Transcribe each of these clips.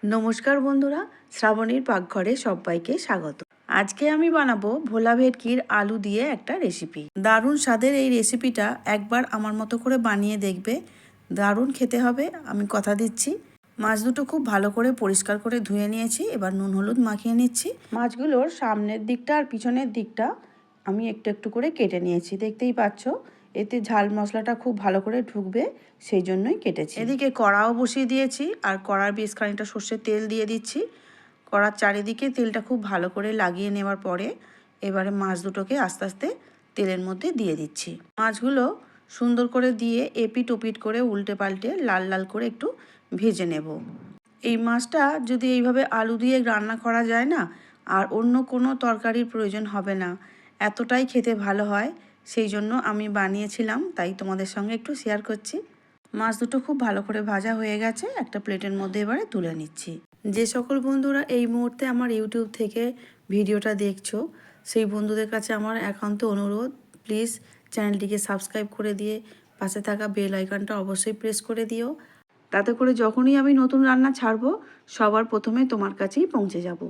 নমস্কার বন্ধুরা, শ্রাবণীর পাকঘরে সবাইকে স্বাগত। আজকে আমি বানাবো ভোলা ভেটকির আলু দিয়ে একটা রেসিপি। দারুণ স্বাদের এই রেসিপিটা একবার আমার মতো করে বানিয়ে দেখবে, দারুণ খেতে হবে, আমি কথা দিচ্ছি। মাছ দুটো খুব ভালো করে পরিষ্কার করে ধুয়ে নিয়েছি, এবার নুন হলুদ মাখিয়ে নিচ্ছি। মাছগুলোর সামনের দিকটা আর পিছনের দিকটা আমি একটু একটু করে কেটে নিয়েছি, দেখতেই পাচ্ছ। এতে ঝাল মশলাটা খুব ভালো করে ঢুকবে, সেই জন্যই কেটেছি। এদিকে কড়াও বসিয়ে দিয়েছি, আর কড়ার বেশ খানিকটা সর্ষের তেল দিয়ে দিচ্ছি। কড়ার চারিদিকে তেলটা খুব ভালো করে লাগিয়ে নেওয়ার পরে এবারে মাছ দুটোকে আস্তে আস্তে তেলের মধ্যে দিয়ে দিচ্ছি। মাছগুলো সুন্দর করে দিয়ে এপিট ওপিট করে উল্টে পাল্টে লাল লাল করে একটু ভেজে নেব। এই মাছটা যদি এইভাবে আলু দিয়ে রান্না করা যায় না, আর অন্য কোনো তরকারির প্রয়োজন হবে না, এতটাই খেতে ভালো হয়। সেই জন্য আমি বানিয়েছিলাম, তাই তোমাদের সঙ্গে একটু শেয়ার করছি। মাছ দুটো খুব ভালো করে ভাজা হয়ে গেছে, একটা প্লেটের মধ্যে এবারে তুলে নিচ্ছি। যে সকল বন্ধুরা এই মুহূর্তে আমার ইউটিউব থেকে ভিডিওটা দেখছো, সেই বন্ধুদের কাছে আমার একান্ত অনুরোধ, প্লিজ চ্যানেলটিকে সাবস্ক্রাইব করে দিয়ে পাশে থাকা বেল আইকনটা অবশ্যই প্রেস করে দিও। তাতে করে যখনই আমি নতুন রান্না ছাড়বো, সবার প্রথমে তোমার কাছেই পৌঁছে যাব।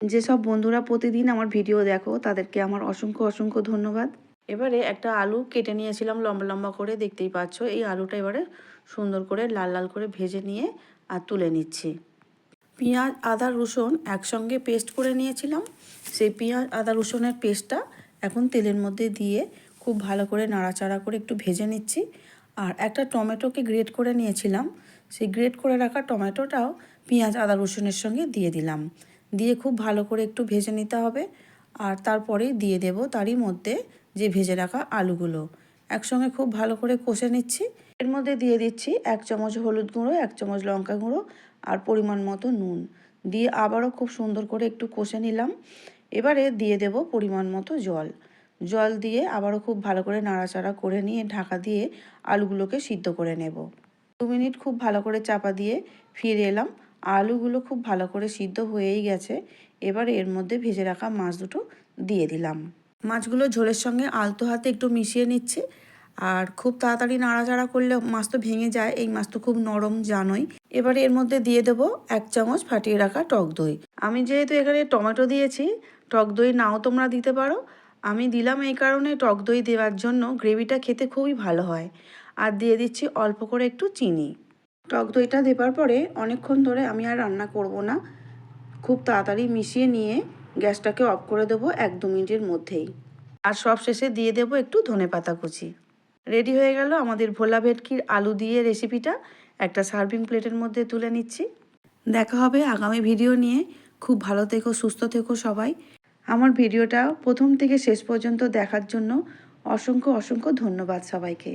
যেসব বন্ধুরা প্রতিদিন আমার ভিডিও দেখো, তাদেরকে আমার অসংখ্য অসংখ্য ধন্যবাদ। এবারে একটা আলু কেটে নিয়েছিলাম লম্বা লম্বা করে, দেখতেই পাচ্ছ। এই আলুটা এবারে সুন্দর করে লাল লাল করে ভেজে নিয়ে আর তুলে নিচ্ছি। পেঁয়াজ আদা রসুন একসঙ্গে পেস্ট করে নিয়েছিলাম, সেই পেঁয়াজ আদা রসুনের পেস্টটা এখন তেলের মধ্যে দিয়ে খুব ভালো করে নাড়াচাড়া করে একটু ভেজে নিচ্ছি। আর একটা টমেটোকে গ্রেট করে নিয়েছিলাম, সেই গ্রেট করে রাখা টমেটোটাও পেঁয়াজ আদা রসুনের সঙ্গে দিয়ে দিলাম। দিয়ে খুব ভালো করে একটু ভেজে নিতে হবে। আর তারপরেই দিয়ে দেব তারই মধ্যে যে ভেজে রাখা আলুগুলো, একসঙ্গে খুব ভালো করে কষে নিচ্ছি। এর মধ্যে দিয়ে দিচ্ছি 1 চামচ হলুদ গুঁড়ো, 1 চামচ লঙ্কা গুঁড়ো আর পরিমাণ মতো নুন দিয়ে আবারও খুব সুন্দর করে একটু কষে নিলাম। এবারে দিয়ে দেব পরিমাণ মতো জল। জল দিয়ে আবারও খুব ভালো করে নাড়াচাড়া করে নিয়ে ঢাকা দিয়ে আলুগুলোকে সিদ্ধ করে নেব। 2 মিনিট খুব ভালো করে চাপা দিয়ে ফিরে এলাম। আলুগুলো খুব ভালো করে সিদ্ধ হয়েই গেছে। এবার এর মধ্যে ভেজে রাখা মাছ দুটো দিয়ে দিলাম। মাছগুলো ঝোলের সঙ্গে আলতো হাতে একটু মিশিয়ে নিচ্ছি। আর খুব তাড়াতাড়ি নাড়াচাড়া করলে মাছ তো ভেঙে যায়, এই মাছ তো খুব নরম জানোই। এবারে এর মধ্যে দিয়ে দেব 1 চামচ ফাটিয়ে রাখা টক দই। আমি যেহেতু এখানে টমেটো দিয়েছি, টক দই নাও তোমরা দিতে পারো। আমি দিলাম এই কারণে, টক দই দেওয়ার জন্য গ্রেভিটা খেতে খুবই ভালো হয়। আর দিয়ে দিচ্ছি অল্প করে একটু চিনি। টক দইটা দেবার পরে অনেকক্ষণ ধরে আমি আর রান্না করব না, খুব তাড়াতাড়ি মিশিয়ে নিয়ে গ্যাসটাকে অফ করে দেবো 1-2 মিনিটের মধ্যেই। আর সব শেষে দিয়ে দেবো একটু ধনেপাতা কুচি। রেডি হয়ে গেল আমাদের ভোলা ভেটকির আলু দিয়ে রেসিপিটা। একটা সার্ভিং প্লেটের মধ্যে তুলে নিচ্ছি। দেখা হবে আগামী ভিডিও নিয়ে। খুব ভালো থেকো, সুস্থ থেকো সবাই। আমার ভিডিওটা প্রথম থেকে শেষ পর্যন্ত দেখার জন্য অসংখ্য অসংখ্য ধন্যবাদ সবাইকে।